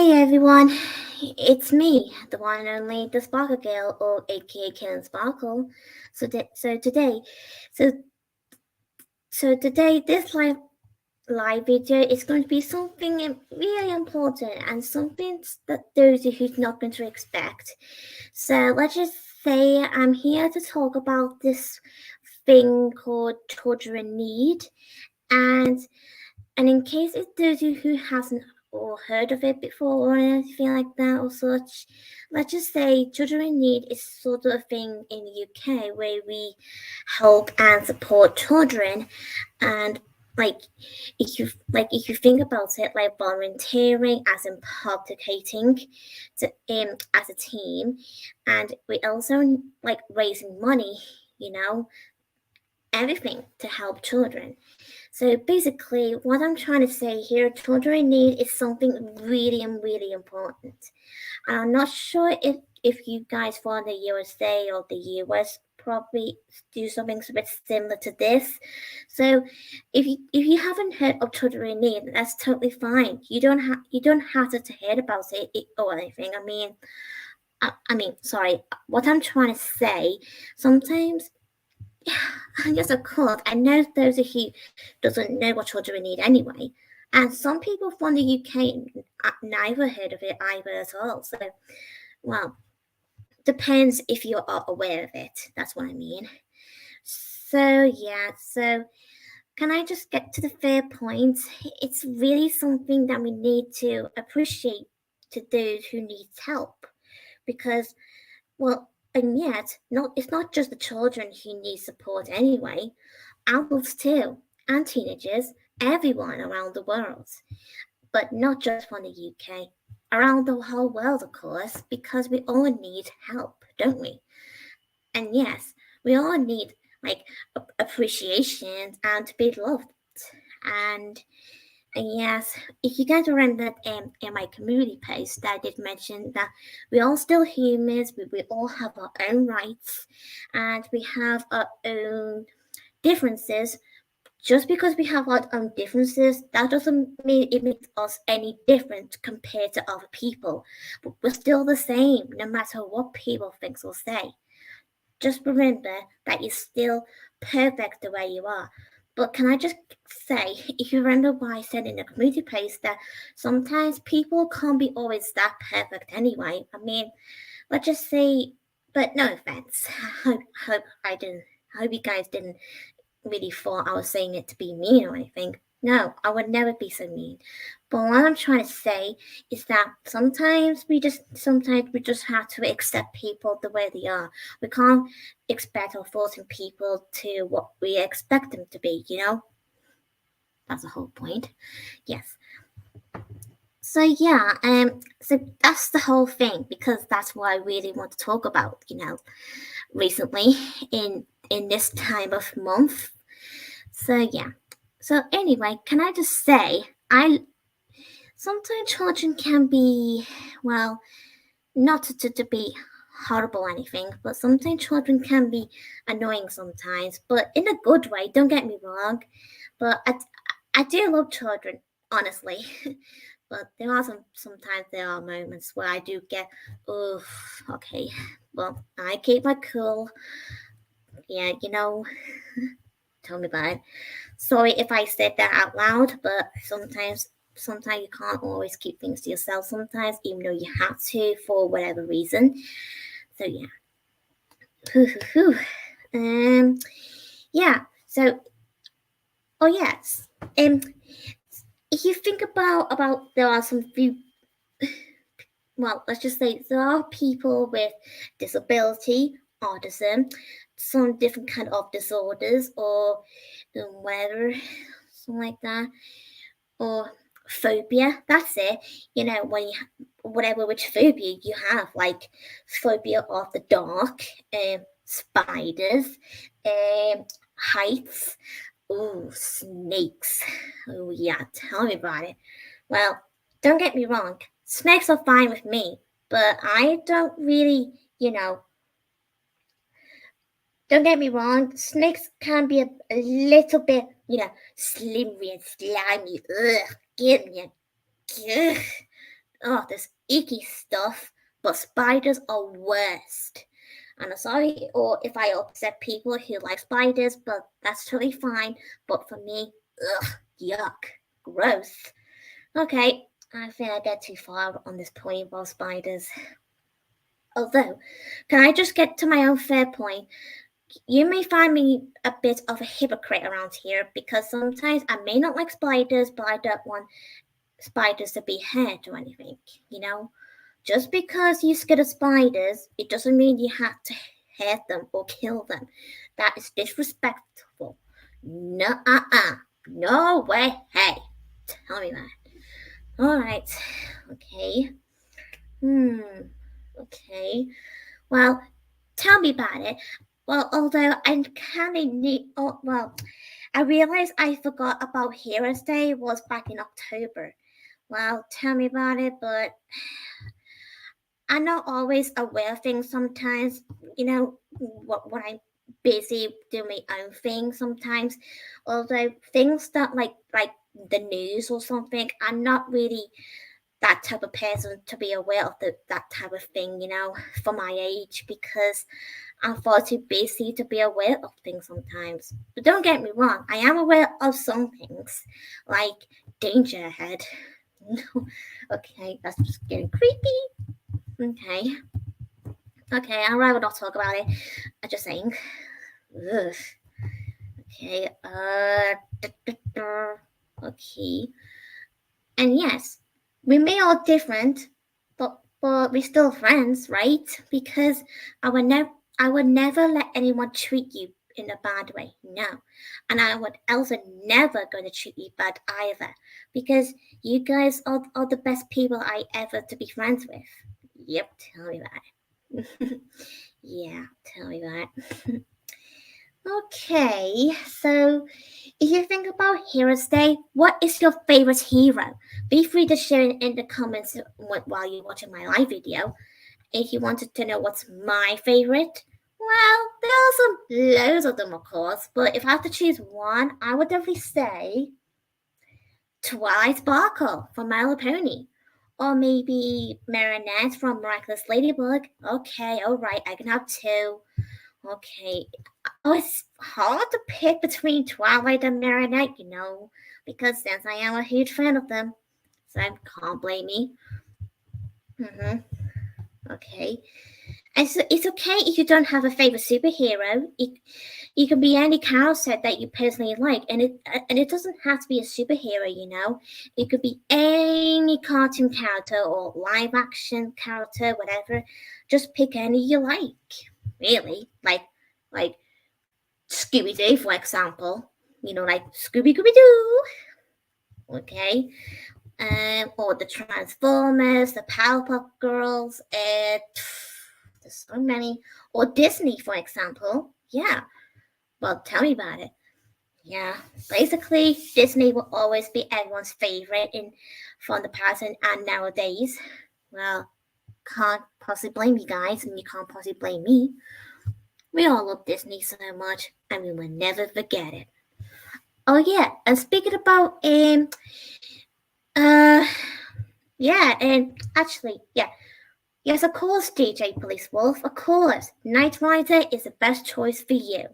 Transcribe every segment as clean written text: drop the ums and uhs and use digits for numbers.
Hey everyone, it's me, the one and only the Sparkle Girl, or aka Killing Sparkle. So today, so so today, this live video is going to be something really important and something that those who's not going to expect. So let's just say I'm here to talk about this thing called children need, and and in case it's those who hasn't or heard of it before or anything like that or such, let's just say Children in Need is sort of a thing in the UK where we help and support children. And like if you think about it, like volunteering as in participating as a team, and we also like raising money, you know, everything to help children. So basically, what I'm trying to say here, children in need is something really important. And I'm not sure if you guys from the USA or the US probably do something a bit similar to this. So if you haven't heard of children in need, that's totally fine. You don't have to hear about it or anything. Sorry. What I'm trying to say, sometimes yes, of course. I know those of you doesn't know what children need anyway, and some people from the UK neither heard of it either as well. So, well, depends if you are aware of it. That's what I mean. So yeah. So can I just get to the fair point? It's really something that we need to appreciate to those who need help, because well, and yet, it's not just the children who need support anyway. Adults too, and teenagers, everyone around the world. But not just from the UK, around the whole world, of course, because we all need help, don't we? And yes, we all need like appreciation and to be loved. And yes, if you guys remember in my community post, I did mention that we all still humans, we all have our own rights, and we have our own differences. Just because we have our own differences, that doesn't mean it makes us any different compared to other people. But we're still the same, no matter what people think or say. Just remember that you're still perfect the way you are. But can I just say, if you remember what I said in the community post, that sometimes people can't be always that perfect anyway. Let's just say, but no offense. I hope you guys didn't really thought I was saying it to be mean or anything. No, I would never be so mean. But what I'm trying to say is that sometimes we just have to accept people the way they are. We can't expect or forcing people to what we expect them to be, you know? That's the whole point. Yes. So yeah, so that's the whole thing, because that's what I really want to talk about, recently in this time of month. So yeah. So anyway, can I just say I sometimes children can be, well, not to be horrible or anything, but sometimes children can be annoying sometimes, but in a good way, don't get me wrong. But I do love children, honestly. But sometimes there are moments where I do get, oh, okay. Well, I keep my cool. Yeah, tell me about it. Sorry if I said that out loud, but sometimes you can't always keep things to yourself sometimes, even though you have to for whatever reason. So yeah. Yeah. So oh yes. If you think about there are some few, well, let's just say there are people with disability, autism, some different kind of disorders, or whatever, something like that, or phobia. That's it. When you whatever which phobia you have, like phobia of the dark, spiders, heights, oh snakes. Oh yeah, tell me about it. Well, don't get me wrong, snakes are fine with me, but I don't really, don't get me wrong, snakes can be a little bit, slippery and slimy. Ugh, get me. Ugh. oh, this icky stuff, but spiders are worst. And I'm sorry or if I upset people who like spiders, but that's totally fine. But for me, ugh, yuck, gross. Okay, I think I get too far on this point about spiders. Although, can I just get to my own fair point? You may find me a bit of a hypocrite around here because sometimes I may not like spiders, but I don't want spiders to be hurt or anything, you know? Just because you're scared of spiders, it doesn't mean you have to hurt them or kill them. That is disrespectful. No, no way. Hey, tell me that. All right. Okay. Okay. Well, tell me about it. Well, although I kind of need. Oh, well, I realized I forgot about Heroes Day was back in October. Well, tell me about it, but I'm not always aware of things sometimes. You know, when I'm busy doing my own thing sometimes. Although things that like the news or something, I'm not really that type of person to be aware of that type of thing, you know, for my age because I'm far too busy to be aware of things sometimes. But don't get me wrong, I am aware of some things, like danger ahead. Okay, that's just getting creepy. Okay, I'd rather not talk about it. I'm just saying. Ugh. Okay, okay. And yes, we may all different, but we're still friends, right? Because I would never let anyone treat you in a bad way. No. And I would also never going to treat you bad either. Because you guys are the best people I ever to be friends with. Yep, tell me that. Yeah, tell me that. Okay, so if you think about Heroes Day, what is your favorite hero? Be free to share it in the comments while you're watching my live video. If you wanted to know what's my favorite, well, there are some loads of them, of course, but if I have to choose one, I would definitely say Twilight Sparkle from My Little Pony. Or maybe Marinette from Miraculous Ladybug. Okay, alright, I can have two. Okay. Oh, it's hard to pick between Twilight and Marinette, you know, because since I am a huge fan of them, so I can't blame me. Okay. And so it's okay if you don't have a favorite superhero. You can be any character that you personally like, and it doesn't have to be a superhero, you know. It could be any cartoon character or live action character, whatever. Just pick any you like. Really, like Scooby Doo, for example. You know, like Scooby Dooby Doo. Okay. Or the Transformers, the Powerpuff Girls, there's so many. Or Disney, for example. Yeah. Well, tell me about it. Yeah. Basically, Disney will always be everyone's favorite in from the past and nowadays. Well, can't possibly blame you guys, and you can't possibly blame me. We all love Disney so much, and we will never forget it. Oh yeah, and speaking about uh yeah, and actually, yeah. Yes, of course, DJ Police Wolf, of course. Knight Rider is the best choice for you.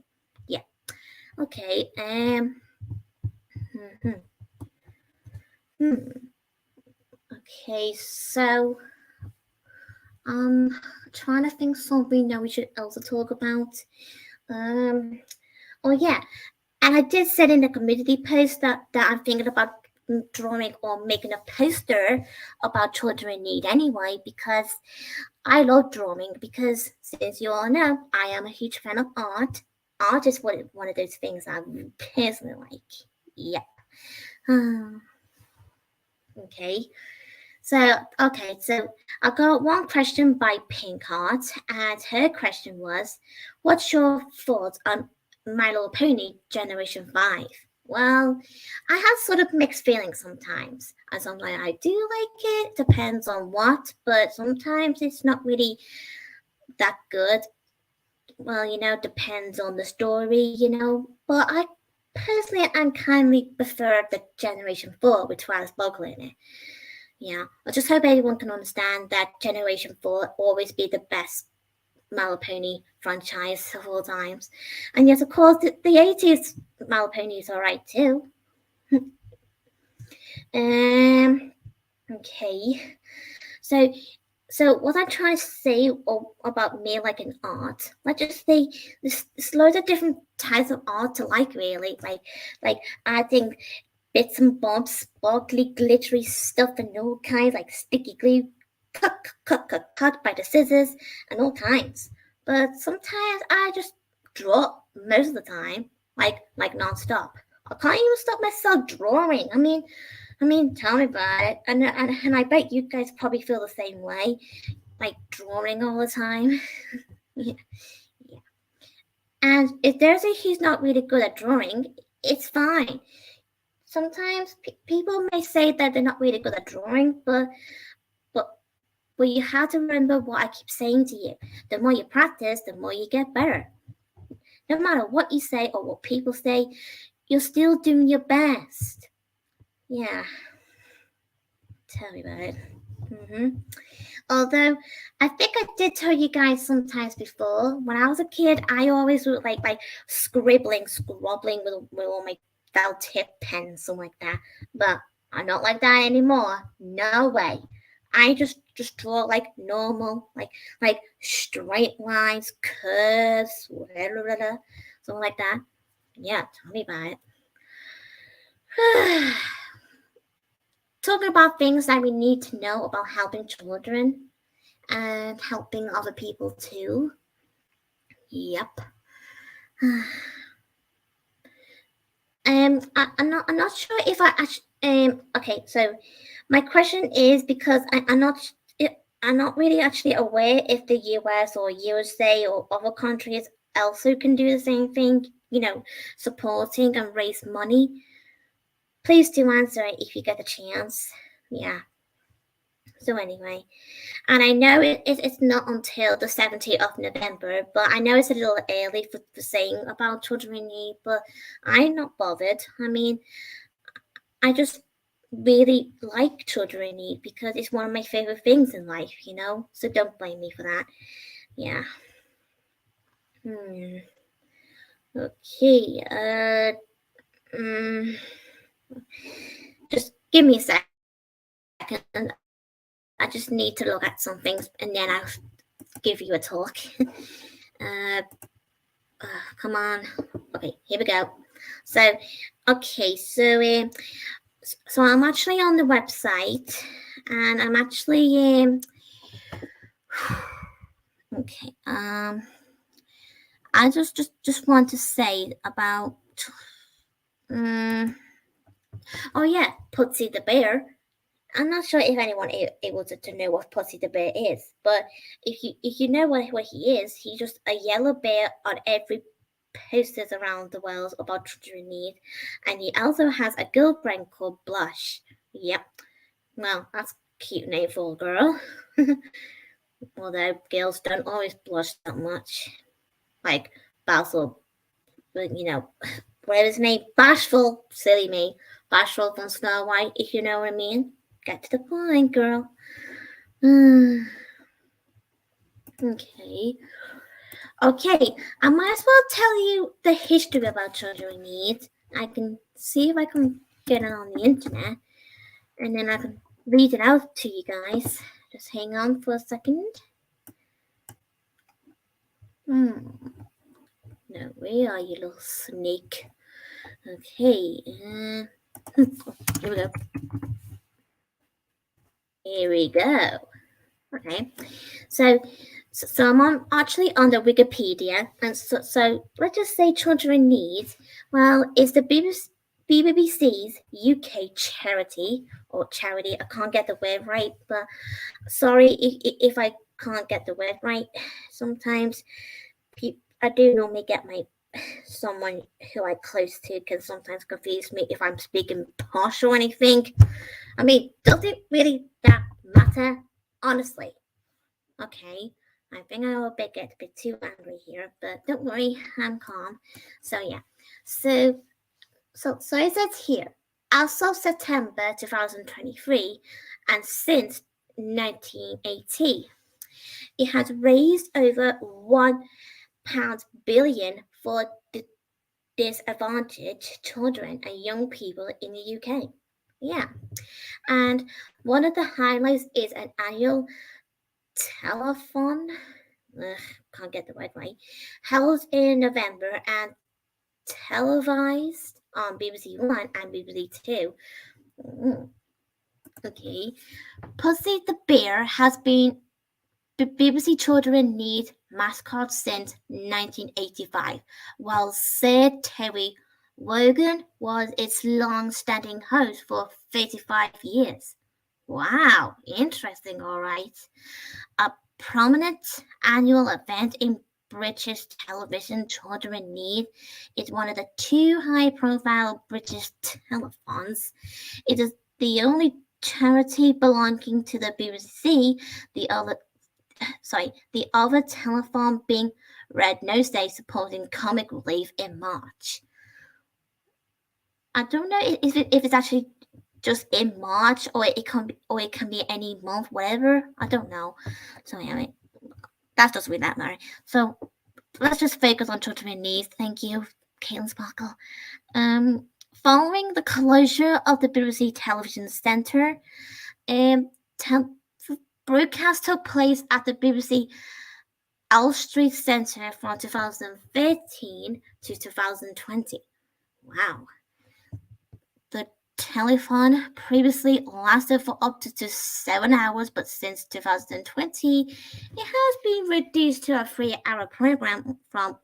Yeah. Okay, hmm, hmm. Okay, so trying to think something that we should also talk about. Um oh yeah, and I did say in the community post that I'm thinking about drawing or making a poster about children in need anyway, because I love drawing because, since you all know, I am a huge fan of art. Art is one of those things I personally like. Yep. Okay. So I got one question by Pink Heart, and her question was, "What's your thoughts on My Little Pony Generation 5?" Well, I have sort of mixed feelings sometimes. And sometimes I do like it, depends on what, but sometimes it's not really that good. Well, you know, depends on the story, you know. But I personally, I'm kindly prefer the Generation 4 with Twilight Sparkle in it. Yeah, I just hope everyone can understand that Generation 4 always be the best My Little Pony franchise of all times. And yes, of course, the 80s My Little Pony is alright too. Okay. So what I'm trying to say about me like an art, let's just say there's loads of different types of art to like really. Like adding bits and bobs, sparkly, glittery stuff and all kinds like sticky glue, cut by the scissors and all kinds. But sometimes I just draw most of the time, like non-stop. I can't even stop myself drawing. I mean, tell me about it. And I bet you guys probably feel the same way, like drawing all the time. Yeah. Yeah. And if there's a who's not really good at drawing, it's fine. Sometimes people may say that they're not really good at drawing, but but you have to remember what I keep saying to you. The more you practice, the more you get better. No matter what you say or what people say, you're still doing your best. Yeah, tell me about it. Although I think I did tell you guys sometimes before, when I was a kid, I always would like scribbling, scrubbling with all my felt tip pens, something like that. But I'm not like that anymore. No way. I just draw like normal, like straight lines, curves, something like that. Yeah, tell me about it. Talking about things that we need to know about helping children and helping other people too. Yep. I'm not sure if I actually. Okay, so my question is because I'm not really actually aware if the US or USA or other countries also can do the same thing. Supporting and raise money. Please do answer it if you get the chance. Yeah. So anyway, and I know it's not until the 17th of November, but I know it's a little early for saying about children in need, but I'm not bothered. I mean, I just really like children in need because it's one of my favorite things in life. So don't blame me for that. Yeah. Okay. Just give me a second. I just need to look at some things and then I'll give you a talk. Come on. Okay, here we go. So I'm actually on the website, and I'm actually okay. I just want to say about oh yeah, Pussy the Bear. I'm not sure if anyone able to know what Pussy the Bear is, but if you know what he is, he's just a yellow bear on every posters around the world about children in need, and he also has a girlfriend called Blush. Yep. Well, that's a cute name for a girl. Although girls don't always blush that much. Like Basil, whatever his name, Bashful, silly me. Bashful from Snow White, if you know what I mean. Get to the point, girl. Okay. Okay, I might as well tell you the history about children in need. I can see if I can get it on the internet, and then I can read it out to you guys. Just hang on for a second. No, where are you, little snake? Okay, here we go. Here we go. Okay, so I'm actually on the Wikipedia, and so let's just say children in need. Well, it's the BBC's UK charity or charity. I can't get the word right, but sorry if I can't get the word right. Sometimes I do normally get someone who I'm close to can sometimes confuse me if I'm speaking posh or anything. I mean, does it really that matter? Honestly. Okay. I think I will get a bit too angry here, but don't worry, I'm calm. So yeah. So it says here, as of September 2023, and since 1980, it has raised over £1 billion for disadvantaged children and young people in the UK. Yeah, and one of the highlights is an annual telethon. Can't get the word right. Held in November and televised on BBC One and BBC Two. Okay. Pussy the Bear has been BBC Children Need mascot since 1985, while Sir Terry Wogan was its long-standing host for 35 years. Wow, interesting, all right. A prominent annual event in British television, Children Need, is one of the two high-profile British telethons. It is the only charity belonging to the BBC. The other telethon being Red Nose Day, supporting comic relief in March. I don't know if it's actually just in March, or it can be any month, whatever. I don't know. So anyway, that's just with that, Mary. So let's just focus on children in need. Thank you, Caitlin Sparkle. Following the closure of the BBC Television Centre, broadcast took place at the BBC Elstree Centre from 2013 to 2020. Wow. The telethon previously lasted for up to 7 hours, but since 2020, it has been reduced to a 3-hour program from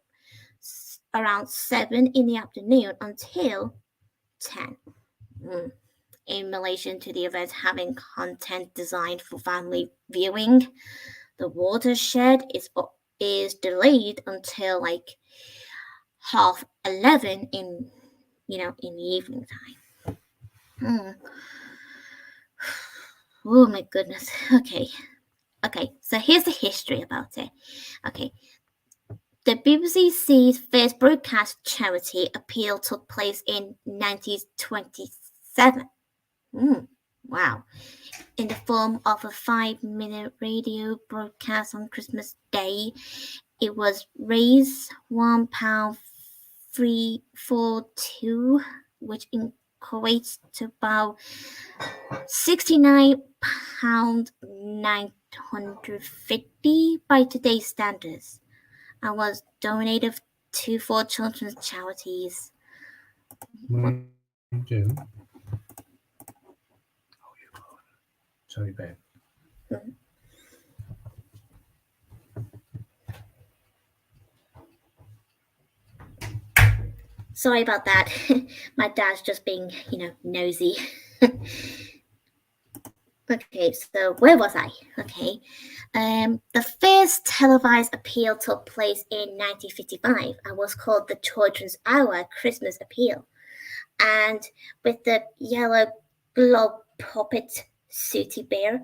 around 7 in the afternoon until 10. In relation to the event having content designed for family viewing, the Watershed is delayed until like 11:30 in the evening time. Oh my goodness. Okay, so here's the history about it. Okay, the BBC's first broadcast charity appeal took place in 1927. Wow. In the form of a 5-minute radio broadcast on Christmas Day. It was raised £1.342, which equates to about £69.950 by today's standards, and was donated to 4 children's charities. Sorry, babe. Sorry about that. My dad's just being, nosy. Okay, so where was I? Okay. The first televised appeal took place in 1955 and was called the Children's Hour Christmas Appeal. And with the yellow blob puppet Sooty Bear,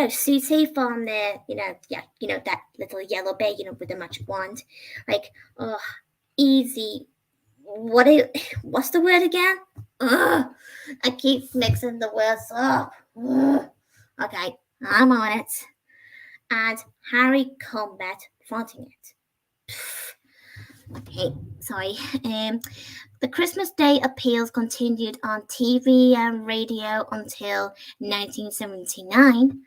Sooty from the, that little yellow bear, with the magic wand. Like, easy. What's the word again? I keep mixing the words up. Okay, I'm on it. And Harry Combat fronting it. Okay, sorry. The Christmas Day appeals continued on TV and radio until 1979.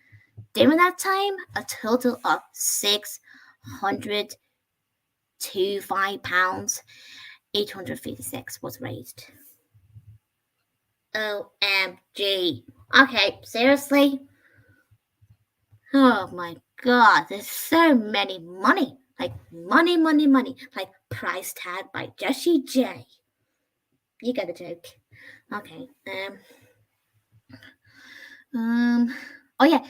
During that time, a total of £605.856 was raised. OMG. Okay, seriously? Oh my god, there's so many money. Like money. Like price tag by Jessie J. You get the joke. Okay. Oh yeah.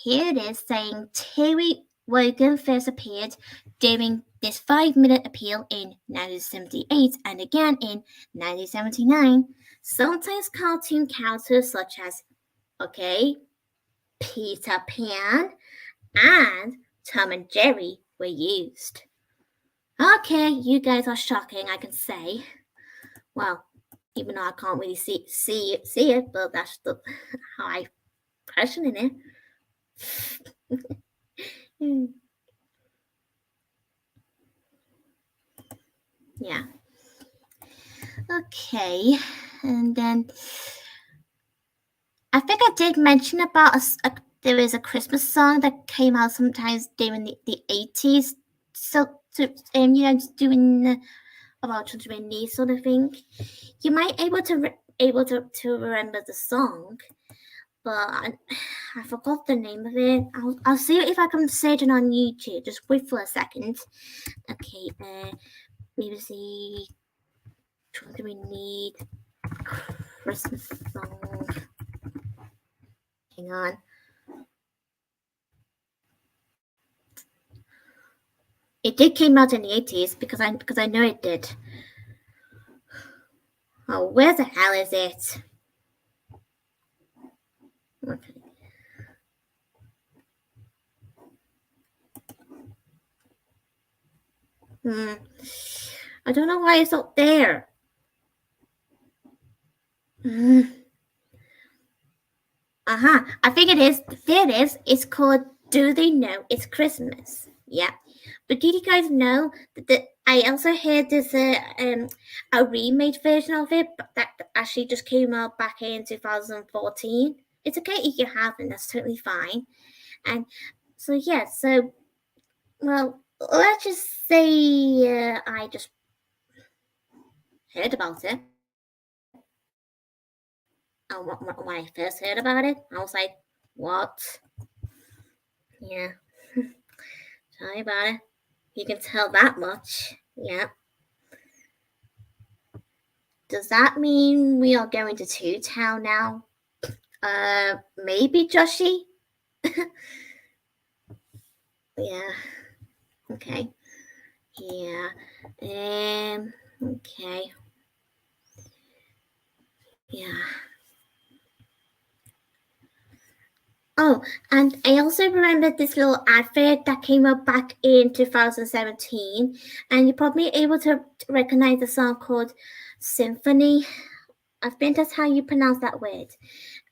Here it is saying Terry Wogan first appeared during this 5-minute appeal in 1978 and again in 1979. Sometimes cartoon characters such as, Peter Pan and Tom and Jerry were used. Okay, you guys are shocking, I can say. Well, even though I can't really see it, but that's how I question it. Yeah. Okay, and then I think I did mention about there is a Christmas song that came out sometimes during the 80s. So, doing about children needs sort of thing. You might able to remember the song, but I forgot the name of it. I'll see if I can search it on YouTube. Just wait for a second. Okay, BBC children need Christmas song. Hang on. It did came out in the 80s because I know it did. Oh, where the hell is it? Okay. I don't know why it's up there. I think it is. There it is. It's called Do They Know It's Christmas? Yeah. But did you guys know that I also heard there's a remade version of it that actually just came out back in 2014. It's okay if you haven't, that's totally fine. And so yeah, so well, let's just say I just heard about it. And when I first heard about it, I was like, what? Yeah. Tell me about it. You can tell that much. Yeah. Does that mean we are going to Two Town now? Maybe Joshi? Yeah. Okay. Yeah. Okay. Yeah. Oh, and I also remember this little advert that came up back in 2017, and you're probably able to recognize the song called Symphony. I think that's how you pronounce that word.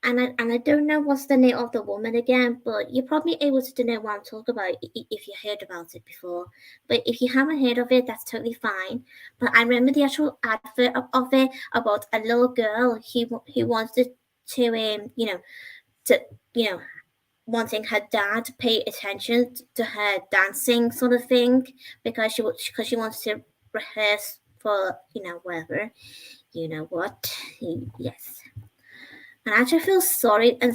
And I don't know what's the name of the woman again, but you're probably able to know what I'm talking about if you heard about it before. But if you haven't heard of it, that's totally fine. But I remember the actual advert of it about a little girl who wanted to to you know wanting her dad to pay attention to her dancing sort of thing because she wanted to rehearse for whatever what. Yes. And I actually feel sorry and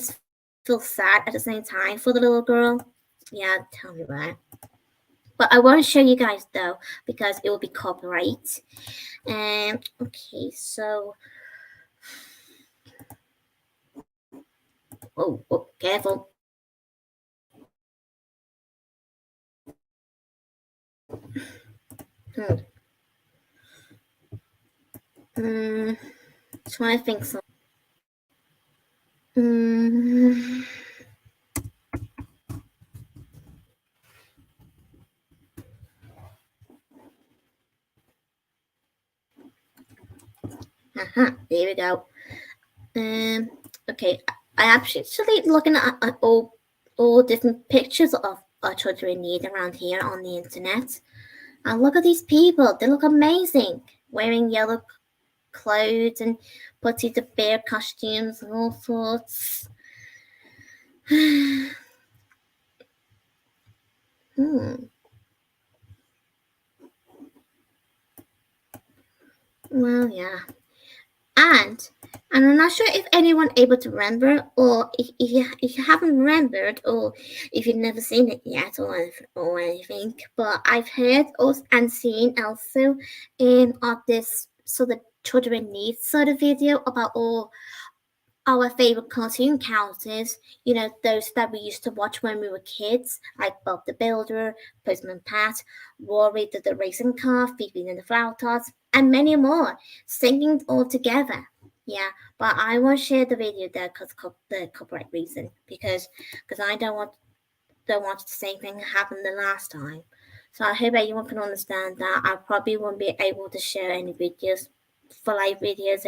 feel sad at the same time for the little girl. Yeah, tell me about it. But I won't show you guys though because it will be copyright. Okay, so oh, careful. Trying to think so. There we go. Okay, I actually looking at all different pictures of children in need around here on the internet. And look at these people; they look amazing, wearing yellow clothes and putty the bear costumes and all sorts. Well, yeah. And I'm not sure if anyone able to remember, or if you haven't remembered, or if you've never seen it yet, or anything. But I've heard also and seen also of this sort of children needs sort of video about all our favorite cartoon characters, those that we used to watch when we were kids, like Bob the Builder, Postman Pat, Rory the racing car, Phoebe and the Flower Tots, and many more, singing all together. Yeah, but I won't share the video there because the copyright reason, because I don't want the same thing happen the last time. So I hope everyone can understand that I probably won't be able to share any videos for live videos.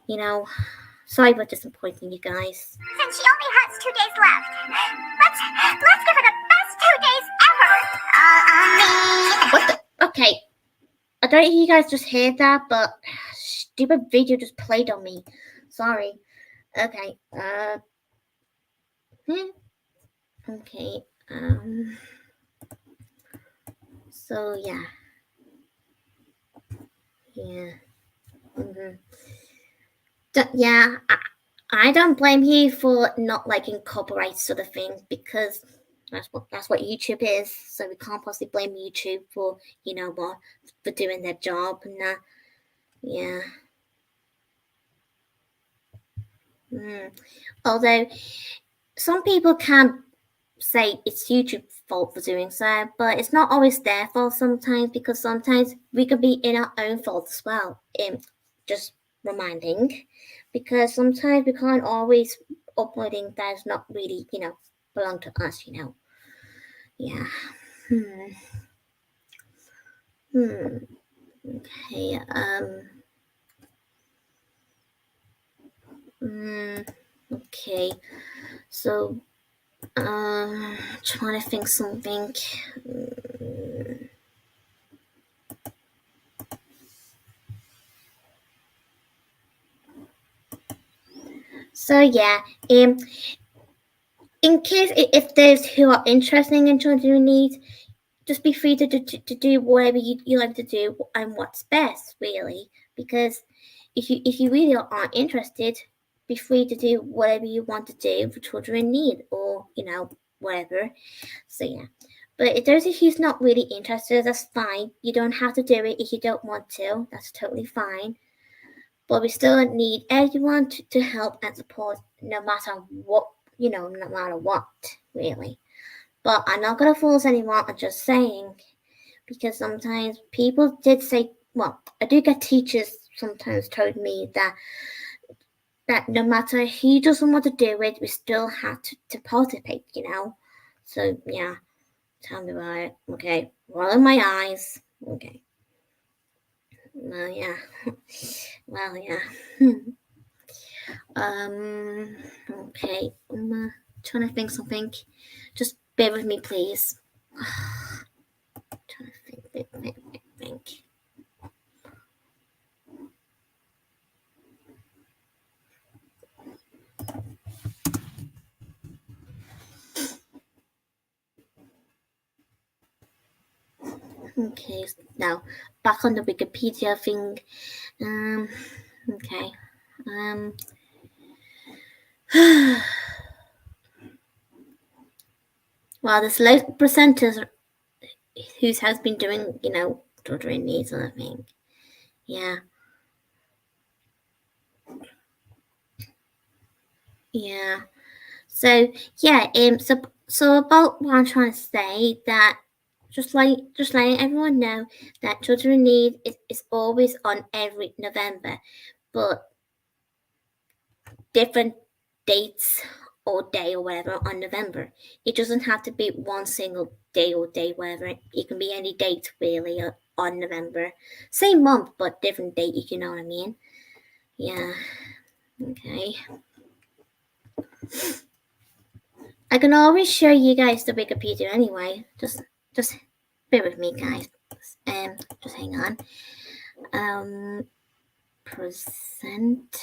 You know, sorry for disappointing you guys. Since she only has 2 days left, let's give her the best 2 days ever. What the? Okay, I don't know if you guys just heard that, but stupid video just played on me. Sorry. Okay. Okay. So yeah. Yeah. Yeah. I don't blame you for not liking copyright sort of thing, because that's what YouTube is. So we can't possibly blame YouTube for for doing their job and that. Yeah. Although some people can say it's YouTube's fault for doing so, but it's not always their fault sometimes, because sometimes we can be in our own fault as well. Just reminding, because sometimes we can't always uploading that's not really, belong to us, Yeah. Okay. Okay. So, trying to think something. So yeah. In case if there's who are interested in children needs, just be free to do whatever you like to do and what's best, really. Because if you really aren't interested, be free to do whatever you want to do for children in need, or whatever. So yeah. But if there's who's not really interested, that's fine. You don't have to do it if you don't want to. That's totally fine. But we still need everyone to help and support, no matter what, no matter what, really. But I'm not gonna force anyone. I'm just saying, because sometimes people did say, well, I do get teachers sometimes told me that no matter who doesn't want to do it, we still have to participate, So yeah, tell me about it. Okay, rolling my eyes. Okay. Well, yeah. Well, yeah. Okay. I'm trying to think something. Just bear with me, please. Trying to think. Okay, now back on the Wikipedia thing. Okay. Well, there's loads of presenters who has been doing, children needs and everything. Yeah. Yeah. So yeah, so about what I'm trying to say, that just letting everyone know that children need is always on every November, but different dates or day or whatever on November. It doesn't have to be one single day or day, whatever. It can be any date really on November. Same month, but different date, if you know what I mean. Yeah. Okay. I can always show you guys the Wikipedia anyway. Just bear with me, guys. Just hang on. Present.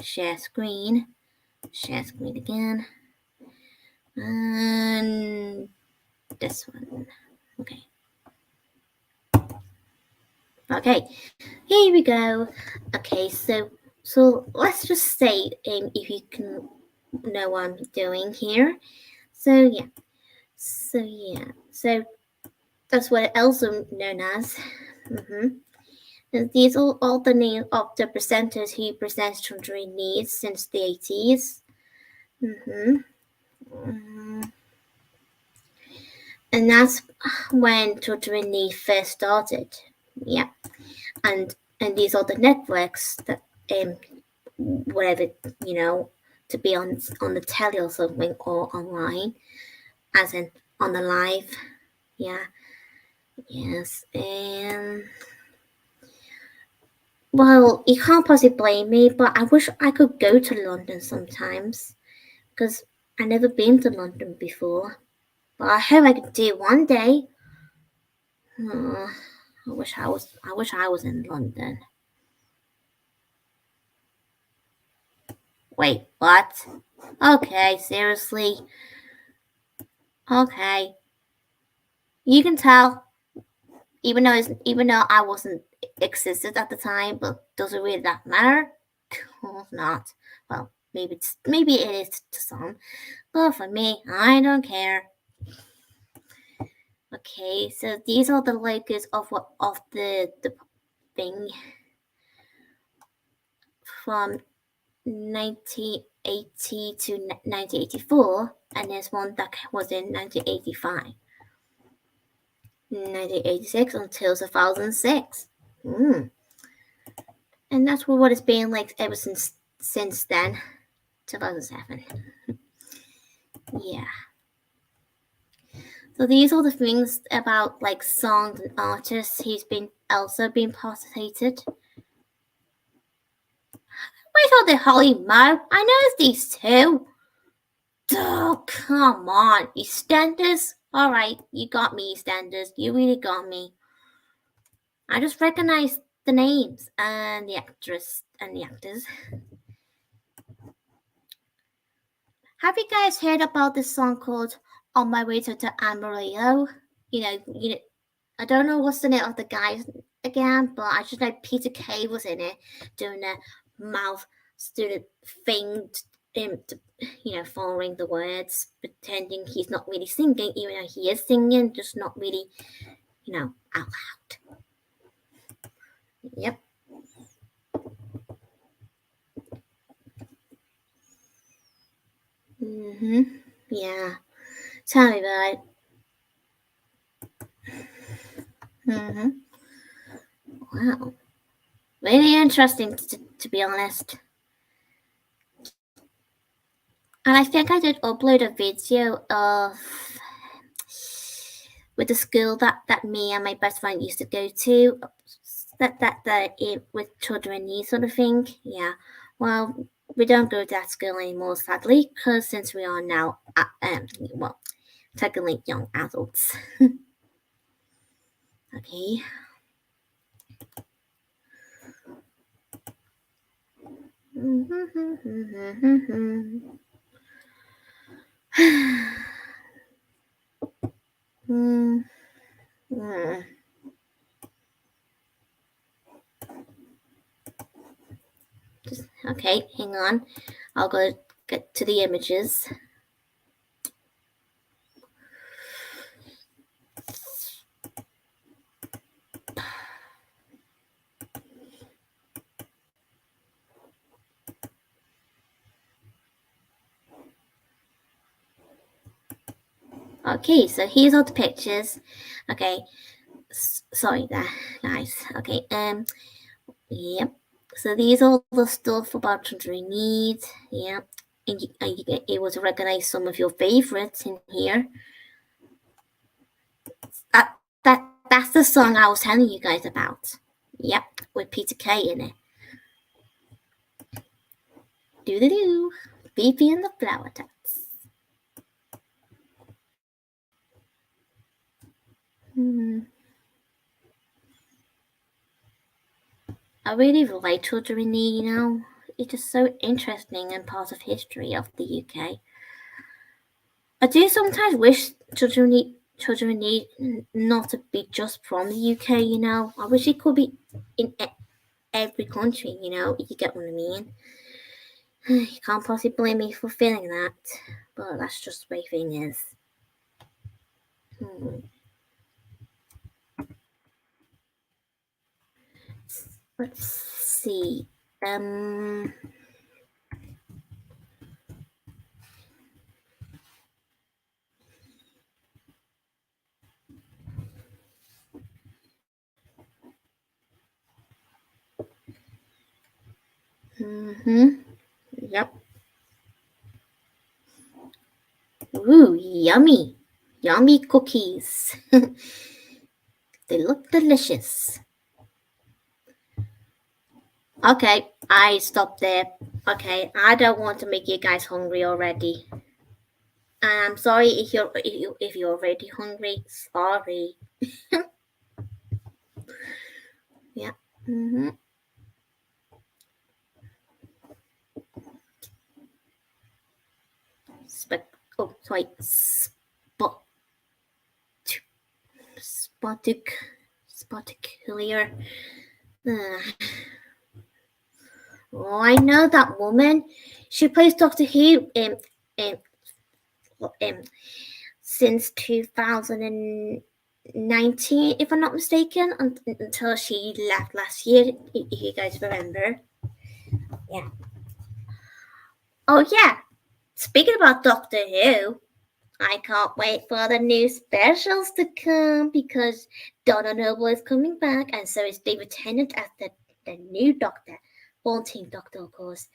Share screen. Share screen again. And this one. Okay. Okay. Here we go. Okay. So let's just say if you can know what I'm doing here. So yeah. So that's what it's also known as. And these are all the names of the presenters who present children needs since the 80s. And that's when children need first started. Yeah. And these are the networks that whatever, to be on the telly or something, or online, as in on the live. Yeah. Yes, and well, you can't possibly blame me, but I wish I could go to London sometimes because I've never been to London before. But I hope I could do one day. Oh, I wish I was in London. Wait, what? Okay, seriously. Okay. You can tell, even though I wasn't existed at the time, but does it really that matter? Well, not. Well, maybe it is to some, but for me, I don't care. Okay, so these are the logos of the thing from 1980 to 1984, and there's one that was in 1985, 1986 until 2006. And that's what it's been like ever since then, 2007. Yeah. So these are the things about like songs and artists he's been also been participated. Wait all the holy mo! I noticed these too. Oh, come on, EastEnders. Alright, you got me, EastEnders. You really got me. I just recognized the names and the actress and the actors. Have you guys heard about this song called On My Way to the Amarillo? You know, I don't know what's the name of the guy again, but I just know Peter Kay was in it doing a mouth student thing, following the words, pretending he's not really singing, even though he is singing, just not really, out loud. Yep. Yeah. Tell me about it. Wow. Really interesting, to be honest. And I think I did upload a video of with the school that me and my best friend used to go to, with children in need sort of thing. Yeah. Well, we don't go to that school anymore, sadly, because since we are now, technically young adults. Okay. Okay, hang on. I'll go get to the images. Okay, so here's all the pictures. Okay, sorry there, guys. Okay, yep. So these are all the stuff about children in need. Yeah, and you get able to recognize some of your favorites in here. That's the song I was telling you guys about. Yep, with Peter Kay in it. Doo-doo-doo. Phoebe and the Flower Tots. I really like children in need, It's just so interesting and part of history of the UK. I do sometimes wish children in need not to be just from the UK, I wish it could be in every country, if you get what I mean. You can't possibly blame me for feeling that, but that's just the way thing is. Let's see. Yep. Ooh, yummy. Yummy cookies. They look delicious. Okay, I stopped there. Okay, I don't want to make you guys hungry already. I'm sorry if you're already hungry. Sorry. Yeah. Mm-hmm. Spoticular. Oh, I know that woman. She plays Doctor Who since 2019, if I'm not mistaken, until she left last year, if you guys remember. Yeah. Oh, yeah. Speaking about Doctor Who, I can't wait for the new specials to come because Donna Noble is coming back, and so is David Tennant as the new Doctor. 14th Doctor, of course.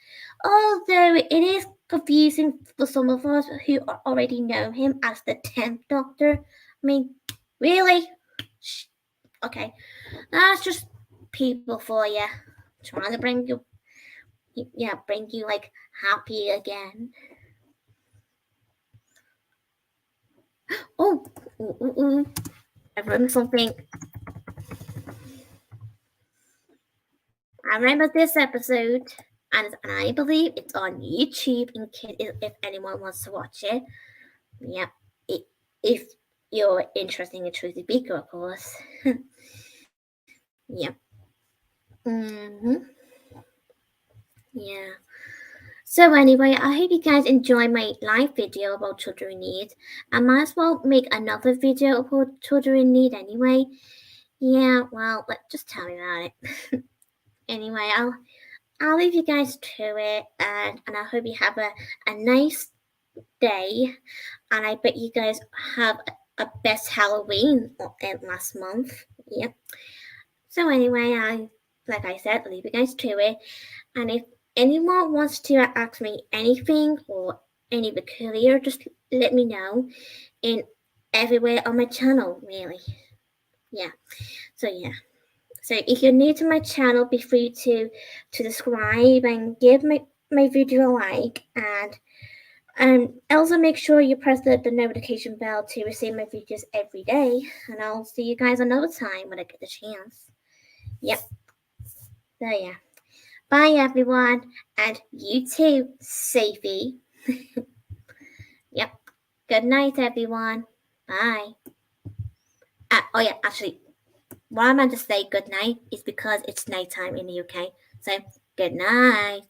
Although it is confusing for some of us who already know him as the 10th Doctor. I mean, really? Okay, that's just people for you. Trying to bring you like happy again. Oh, I remember something. I remember this episode, and I believe it's on YouTube in case if anyone wants to watch it. Yep, if you're interested in Trudy Beaker, of course. Yep. Yeah. So anyway, I hope you guys enjoy my live video about children in need. I might as well make another video about children in need anyway. Yeah, well, just tell me about it. Anyway, I'll leave you guys to it, and I hope you have a nice day, and I bet you guys have a best Halloween last month. Yep. So anyway, like I said, I'll leave you guys to it, and if anyone wants to ask me anything or any peculiar, just let me know in everywhere on my channel, really. Yeah. So yeah. So if you're new to my channel, be free to subscribe and give my video a like, and also make sure you press the notification bell to receive my videos every day. And I'll see you guys another time when I get the chance. Yep. So yeah. Bye everyone, and you too, Safey. Yep. Good night, everyone. Bye. Oh yeah, actually, what I meant to say good night is because it's nighttime in the UK. So good night.